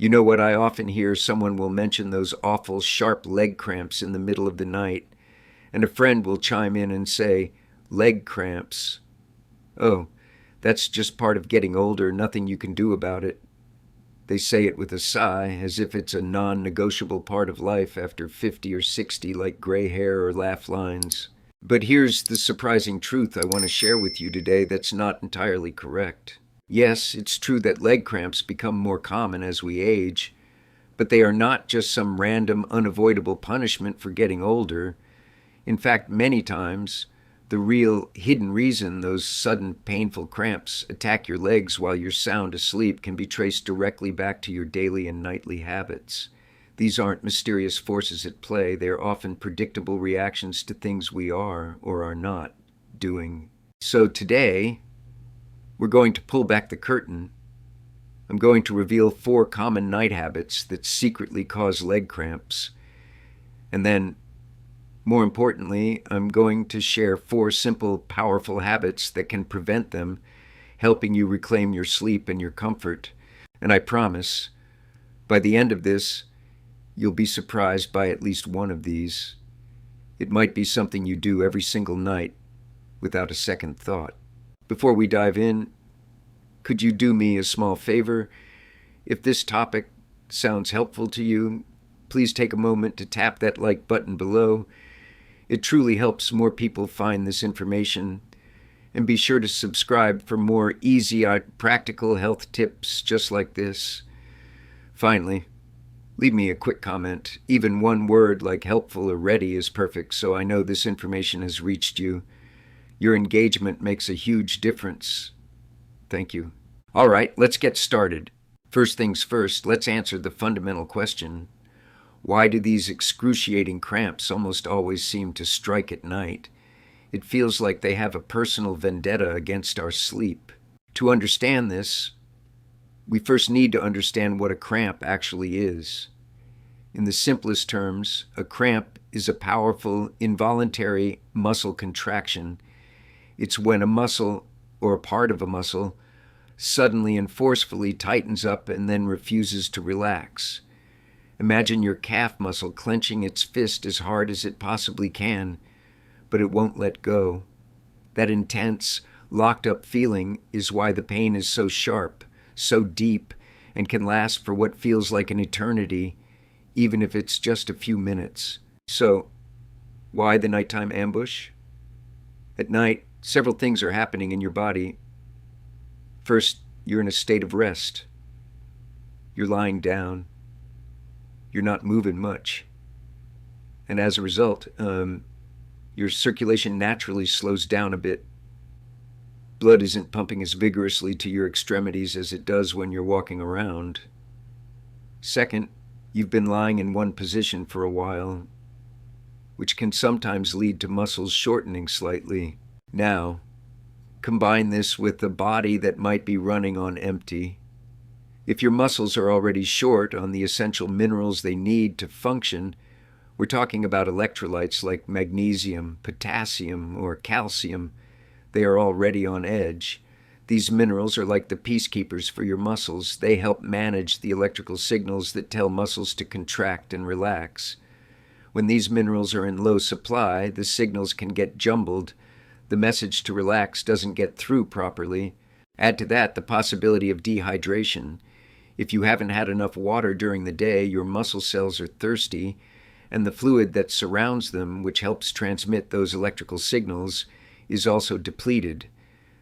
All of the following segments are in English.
You know what I often hear? Someone will mention those awful sharp leg cramps in the middle of the night, and a friend will chime in and say, leg cramps. Oh, that's just part of getting older, nothing you can do about it. They say it with a sigh, as if it's a non-negotiable part of life after 50 or 60, like gray hair or laugh lines. But here's the surprising truth I want to share with you today that's not entirely correct. Yes, it's true that leg cramps become more common as we age, but they are not just some random, unavoidable punishment for getting older. In fact, many times, the real hidden reason those sudden painful cramps attack your legs while you're sound asleep can be traced directly back to your daily and nightly habits. These aren't mysterious forces at play. They are often predictable reactions to things we are or are not doing. So today, we're going to pull back the curtain. I'm going to reveal 4 common night habits that secretly cause leg cramps. And then, more importantly, I'm going to share 4 simple, powerful habits that can prevent them, helping you reclaim your sleep and your comfort. And I promise, by the end of this, you'll be surprised by at least one of these. It might be something you do every single night without a second thought. Before we dive in, could you do me a small favor? If this topic sounds helpful to you, please take a moment to tap that like button below. It truly helps more people find this information. And be sure to subscribe for more easy, practical health tips just like this. Finally, leave me a quick comment. Even one word like helpful or ready is perfect, so I know this information has reached you. Your engagement makes a huge difference. Thank you. All right, let's get started. First things first, let's answer the fundamental question. Why do these excruciating cramps almost always seem to strike at night? It feels like they have a personal vendetta against our sleep. To understand this, we first need to understand what a cramp actually is. In the simplest terms, a cramp is a powerful, involuntary muscle contraction. It's when a muscle, or a part of a muscle, suddenly and forcefully tightens up and then refuses to relax. Imagine your calf muscle clenching its fist as hard as it possibly can, but it won't let go. That intense, locked-up feeling is why the pain is so sharp, so deep, and can last for what feels like an eternity, even if it's just a few minutes. So, why the nighttime ambush? At night, several things are happening in your body. First, you're in a state of rest. You're lying down. You're not moving much. And as a result, your circulation naturally slows down a bit. Blood isn't pumping as vigorously to your extremities as it does when you're walking around. Second, you've been lying in one position for a while, which can sometimes lead to muscles shortening slightly. Now, combine this with a body that might be running on empty. If your muscles are already short on the essential minerals they need to function, we're talking about electrolytes like magnesium, potassium, or calcium. They are already on edge. These minerals are like the peacekeepers for your muscles. They help manage the electrical signals that tell muscles to contract and relax. When these minerals are in low supply, the signals can get jumbled. The message to relax doesn't get through properly. Add to that the possibility of dehydration. If you haven't had enough water during the day, your muscle cells are thirsty, and the fluid that surrounds them, which helps transmit those electrical signals, is also depleted.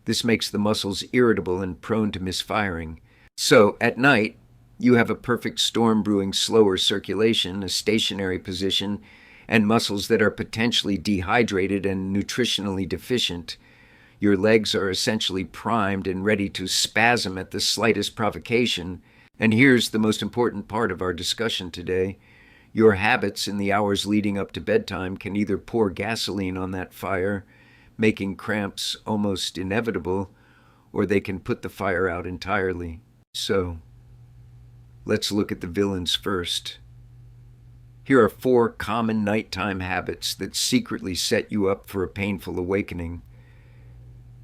This makes the muscles irritable and prone to misfiring. So, at night, you have a perfect storm brewing slower circulation, a stationary position, and muscles that are potentially dehydrated and nutritionally deficient. Your legs are essentially primed and ready to spasm at the slightest provocation. And here's the most important part of our discussion today. Your habits in the hours leading up to bedtime can either pour gasoline on that fire, making cramps almost inevitable, or they can put the fire out entirely. So, let's look at the villains first. Here are 4 common nighttime habits that secretly set you up for a painful awakening.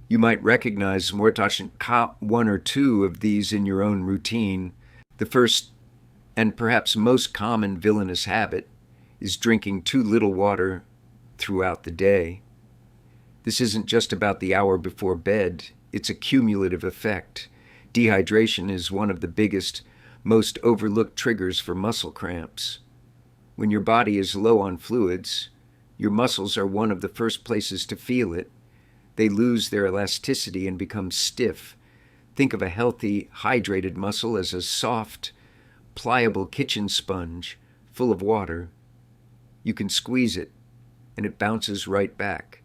You might recognize more than 1 or 2 of these in your own routine. The first And perhaps most common villainous habit is drinking too little water throughout the day. This isn't just about the hour before bed, it's a cumulative effect. Dehydration is one of the biggest, most overlooked triggers for muscle cramps. When your body is low on fluids, your muscles are one of the first places to feel it. They lose their elasticity and become stiff. Think of a healthy, hydrated muscle as a soft, pliable kitchen sponge full of water. You can squeeze it, and it bounces right back.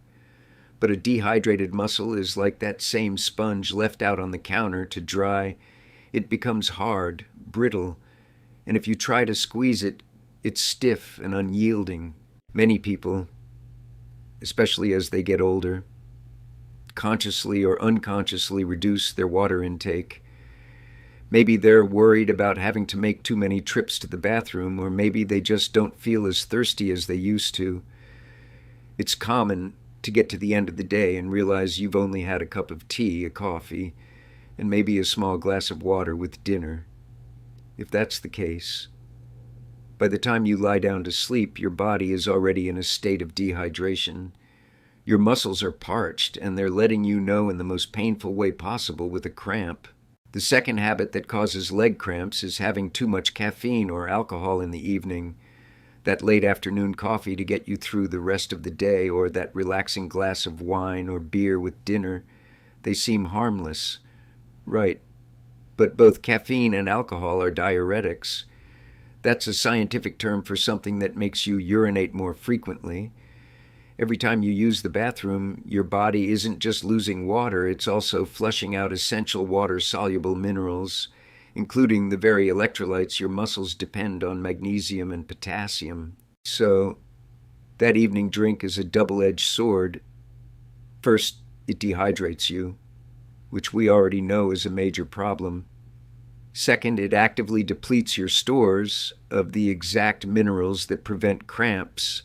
But a dehydrated muscle is like that same sponge left out on the counter to dry. It becomes hard, brittle, and if you try to squeeze it, it's stiff and unyielding. Many people, especially as they get older, consciously or unconsciously reduce their water intake. Maybe they're worried about having to make too many trips to the bathroom, or maybe they just don't feel as thirsty as they used to. It's common to get to the end of the day and realize you've only had a cup of tea, a coffee, and maybe a small glass of water with dinner. If that's the case, by the time you lie down to sleep, your body is already in a state of dehydration. Your muscles are parched, and they're letting you know in the most painful way possible with a cramp. The second habit that causes leg cramps is having too much caffeine or alcohol in the evening. That late afternoon coffee to get you through the rest of the day, or that relaxing glass of wine or beer with dinner. They seem harmless. Right. But both caffeine and alcohol are diuretics. That's a scientific term for something that makes you urinate more frequently. Every time you use the bathroom, your body isn't just losing water, it's also flushing out essential water-soluble minerals, including the very electrolytes your muscles depend on, magnesium and potassium. So, that evening drink is a double-edged sword. First, it dehydrates you, which we already know is a major problem. Second, it actively depletes your stores of the exact minerals that prevent cramps.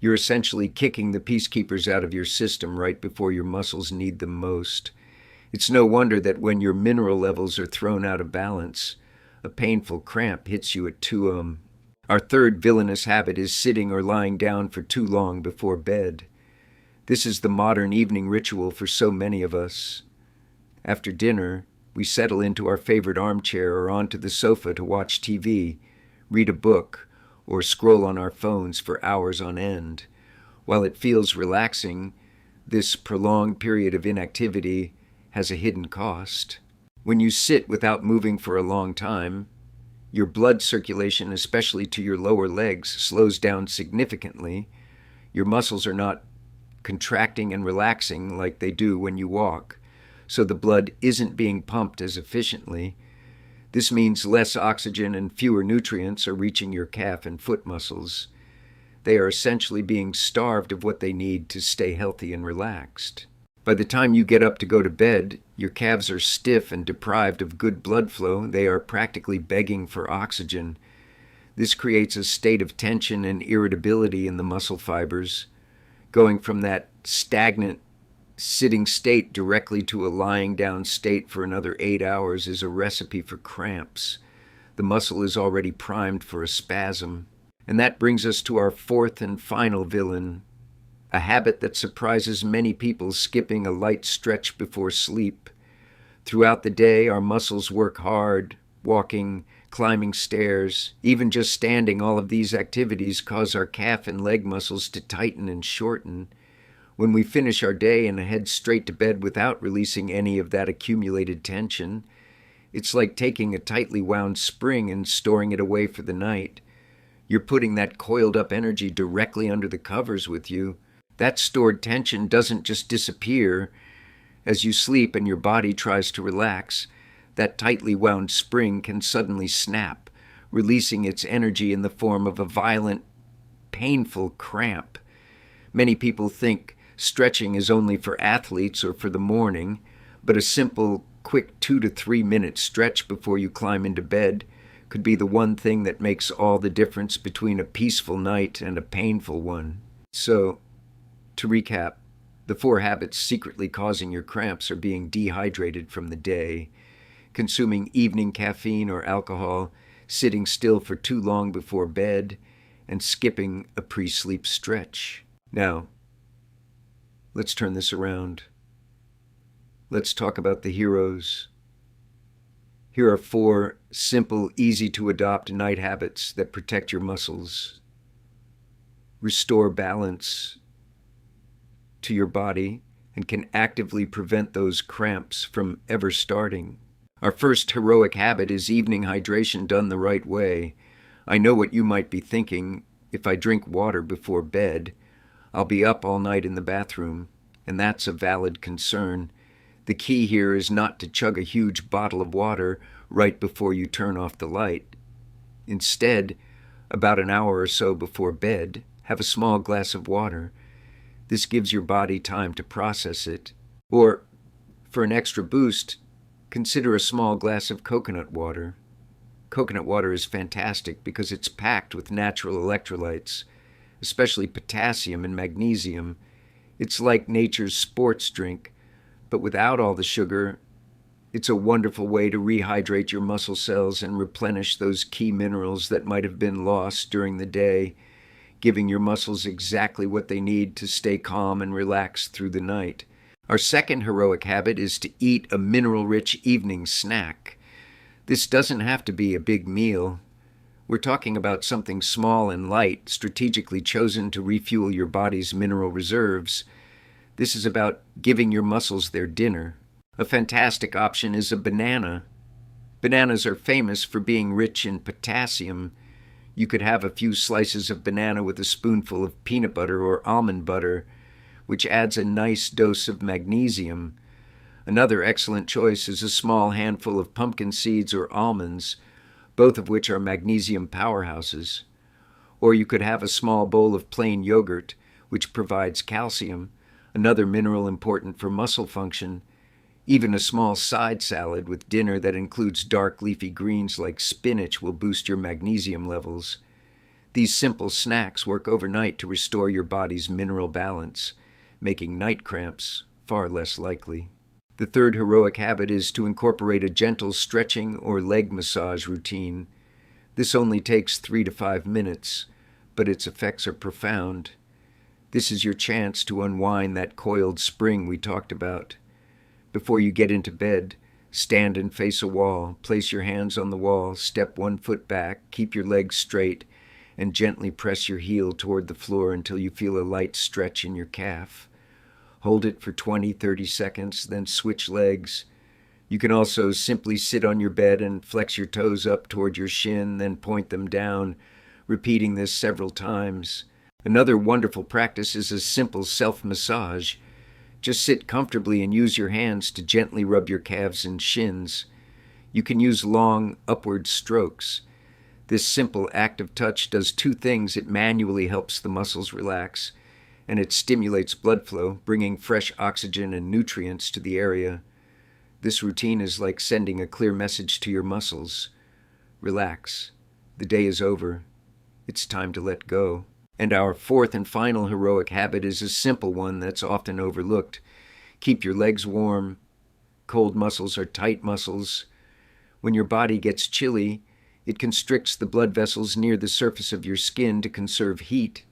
You're essentially kicking the peacekeepers out of your system right before your muscles need them most. It's no wonder that when your mineral levels are thrown out of balance, a painful cramp hits you at 2 a.m. Our third villainous habit is sitting or lying down for too long before bed. This is the modern evening ritual for so many of us. After dinner, we settle into our favorite armchair or onto the sofa to watch TV, read a book, or scroll on our phones for hours on end. While it feels relaxing, this prolonged period of inactivity has a hidden cost. When you sit without moving for a long time, your blood circulation, especially to your lower legs, slows down significantly. Your muscles are not contracting and relaxing like they do when you walk, so the blood isn't being pumped as efficiently. This means less oxygen and fewer nutrients are reaching your calf and foot muscles. They are essentially being starved of what they need to stay healthy and relaxed. By the time you get up to go to bed, your calves are stiff and deprived of good blood flow. They are practically begging for oxygen. This creates a state of tension and irritability in the muscle fibers. Going from that stagnant sitting state directly to a lying down state for another 8 hours is a recipe for cramps. The muscle is already primed for a spasm. And that brings us to our fourth and final villain, a habit that surprises many people, skipping a light stretch before sleep. Throughout the day, our muscles work hard, walking, climbing stairs, even just standing. All of these activities cause our calf and leg muscles to tighten and shorten. When we finish our day and head straight to bed without releasing any of that accumulated tension, it's like taking a tightly wound spring and storing it away for the night. You're putting that coiled up energy directly under the covers with you. That stored tension doesn't just disappear. As you sleep and your body tries to relax, that tightly wound spring can suddenly snap, releasing its energy in the form of a violent, painful cramp. Many people think stretching is only for athletes or for the morning, but a simple, quick 2 to 3 minute stretch before you climb into bed could be the one thing that makes all the difference between a peaceful night and a painful one. So, to recap, the 4 habits secretly causing your cramps are being dehydrated from the day, consuming evening caffeine or alcohol, sitting still for too long before bed, and skipping a pre-sleep stretch. Now, let's turn this around. Let's talk about the heroes. Here are 4 simple, easy-to-adopt night habits that protect your muscles, restore balance to your body, and can actively prevent those cramps from ever starting. Our first heroic habit is evening hydration done the right way. I know what you might be thinking. If I drink water before bed, I'll be up all night in the bathroom, and that's a valid concern. The key here is not to chug a huge bottle of water right before you turn off the light. Instead, about an hour or so before bed, have a small glass of water. This gives your body time to process it. Or, for an extra boost, consider a small glass of coconut water. Coconut water is fantastic because it's packed with natural electrolytes, especially potassium and magnesium. It's like nature's sports drink, but without all the sugar. It's a wonderful way to rehydrate your muscle cells and replenish those key minerals that might have been lost during the day, giving your muscles exactly what they need to stay calm and relaxed through the night. Our second heroic habit is to eat a mineral-rich evening snack. This doesn't have to be a big meal. We're talking about something small and light, strategically chosen to refuel your body's mineral reserves. This is about giving your muscles their dinner. A fantastic option is a banana. Bananas are famous for being rich in potassium. You could have a few slices of banana with a spoonful of peanut butter or almond butter, which adds a nice dose of magnesium. Another excellent choice is a small handful of pumpkin seeds or almonds, both of which are magnesium powerhouses. Or you could have a small bowl of plain yogurt, which provides calcium, another mineral important for muscle function. Even a small side salad with dinner that includes dark leafy greens like spinach will boost your magnesium levels. These simple snacks work overnight to restore your body's mineral balance, making night cramps far less likely. The third heroic habit is to incorporate a gentle stretching or leg massage routine. This only takes 3 to 5 minutes, but its effects are profound. This is your chance to unwind that coiled spring we talked about. Before you get into bed, stand and face a wall, place your hands on the wall, step 1 foot back, keep your legs straight, and gently press your heel toward the floor until you feel a light stretch in your calf. Hold it for 20-30 seconds, then switch legs. You can also simply sit on your bed and flex your toes up toward your shin, then point them down, repeating this several times. Another wonderful practice is a simple self-massage. Just sit comfortably and use your hands to gently rub your calves and shins. You can use long, upward strokes. This simple act of touch does 2 things. It manually helps the muscles relax, and it stimulates blood flow, bringing fresh oxygen and nutrients to the area. This routine is like sending a clear message to your muscles. Relax. The day is over. It's time to let go. And our fourth and final heroic habit is a simple one that's often overlooked. Keep your legs warm. Cold muscles are tight muscles. When your body gets chilly, it constricts the blood vessels near the surface of your skin to conserve heat.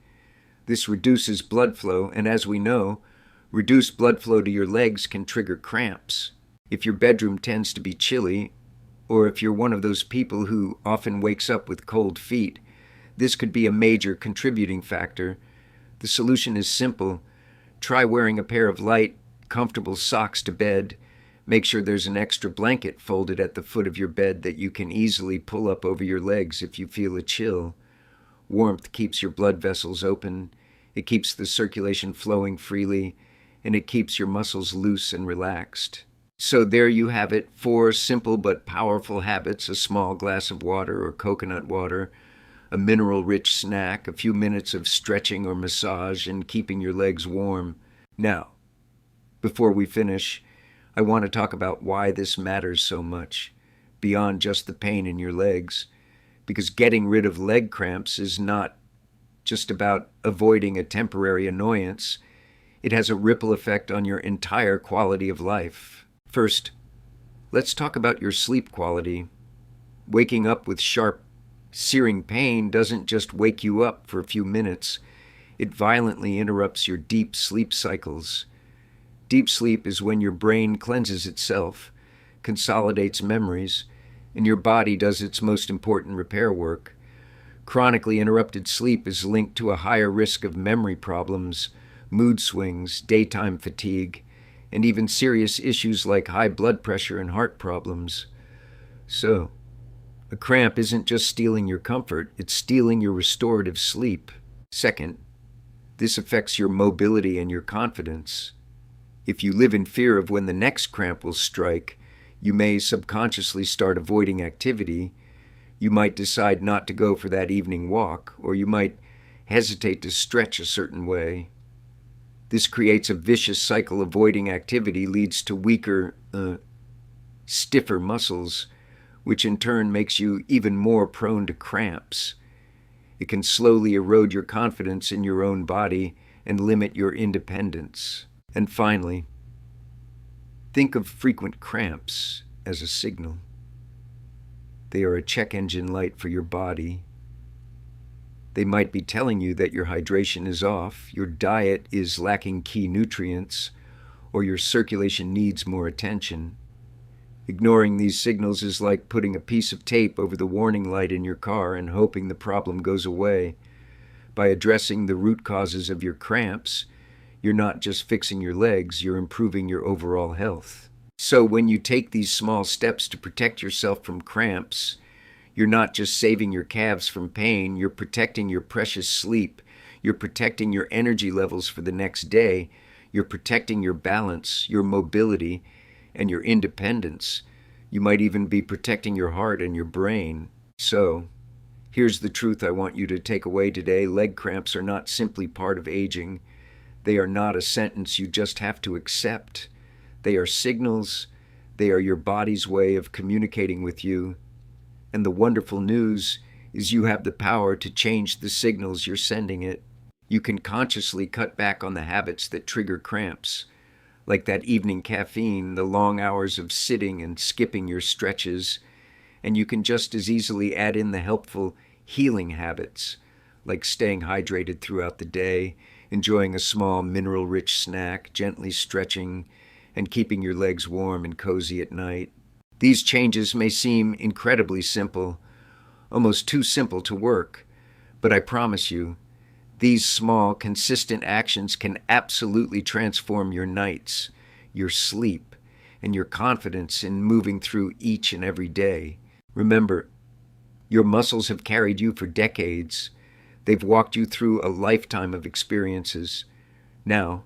This reduces blood flow, and as we know, reduced blood flow to your legs can trigger cramps. If your bedroom tends to be chilly, or if you're one of those people who often wakes up with cold feet, this could be a major contributing factor. The solution is simple. Try wearing a pair of light, comfortable socks to bed. Make sure there's an extra blanket folded at the foot of your bed that you can easily pull up over your legs if you feel a chill. Warmth keeps your blood vessels open, it keeps the circulation flowing freely, and it keeps your muscles loose and relaxed. So there you have it, 4 simple but powerful habits: a small glass of water or coconut water, a mineral-rich snack, a few minutes of stretching or massage, and keeping your legs warm. Now, before we finish, I want to talk about why this matters so much, beyond just the pain in your legs. Because getting rid of leg cramps is not just about avoiding a temporary annoyance. It has a ripple effect on your entire quality of life. First, let's talk about your sleep quality. Waking up with sharp, Searing pain doesn't just wake you up for a few minutes, it violently interrupts your deep sleep cycles. Deep sleep is when your brain cleanses itself, consolidates memories, and your body does its most important repair work. Chronically interrupted sleep is linked to a higher risk of memory problems, mood swings, daytime fatigue, and even serious issues like high blood pressure and heart problems. So, a cramp isn't just stealing your comfort, it's stealing your restorative sleep. Second, this affects your mobility and your confidence. If you live in fear of when the next cramp will strike, you may subconsciously start avoiding activity. You might decide not to go for that evening walk, or you might hesitate to stretch a certain way. This creates a vicious cycle. Avoiding activity leads to weaker, stiffer muscles, which in turn makes you even more prone to cramps. It can slowly erode your confidence in your own body and limit your independence. And finally, think of frequent cramps as a signal. They are a check engine light for your body. They might be telling you that your hydration is off, your diet is lacking key nutrients, or your circulation needs more attention. Ignoring these signals is like putting a piece of tape over the warning light in your car and hoping the problem goes away. By addressing the root causes of your cramps, you're not just fixing your legs, you're improving your overall health. So when you take these small steps to protect yourself from cramps, you're not just saving your calves from pain, you're protecting your precious sleep, you're protecting your energy levels for the next day, you're protecting your balance, your mobility, and your independence. You might even be protecting your heart and your brain. So, here's the truth I want you to take away today. Leg cramps are not simply part of aging. They are not a sentence you just have to accept. They are signals. They are your body's way of communicating with you. And the wonderful news is you have the power to change the signals you're sending it. You can consciously cut back on the habits that trigger cramps, like that evening caffeine, the long hours of sitting and skipping your stretches, and you can just as easily add in the helpful healing habits, like staying hydrated throughout the day, enjoying a small mineral-rich snack, gently stretching, and keeping your legs warm and cozy at night. These changes may seem incredibly simple, almost too simple to work, but I promise you, these small, consistent actions can absolutely transform your nights, your sleep, and your confidence in moving through each and every day. Remember, your muscles have carried you for decades. They've walked you through a lifetime of experiences. Now,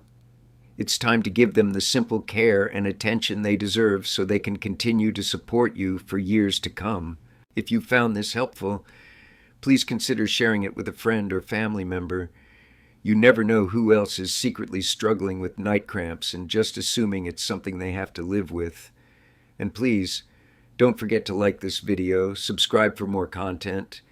it's time to give them the simple care and attention they deserve so they can continue to support you for years to come. If you found this helpful, please consider sharing it with a friend or family member. You never know who else is secretly struggling with night cramps and just assuming it's something they have to live with. And please, don't forget to like this video, subscribe for more content,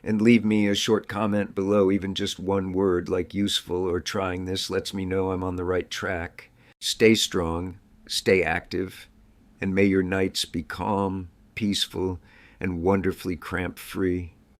and leave me a short comment below. Even just one word like useful or trying this lets me know I'm on the right track. Stay strong, stay active, and may your nights be calm, peaceful, and wonderfully cramp-free.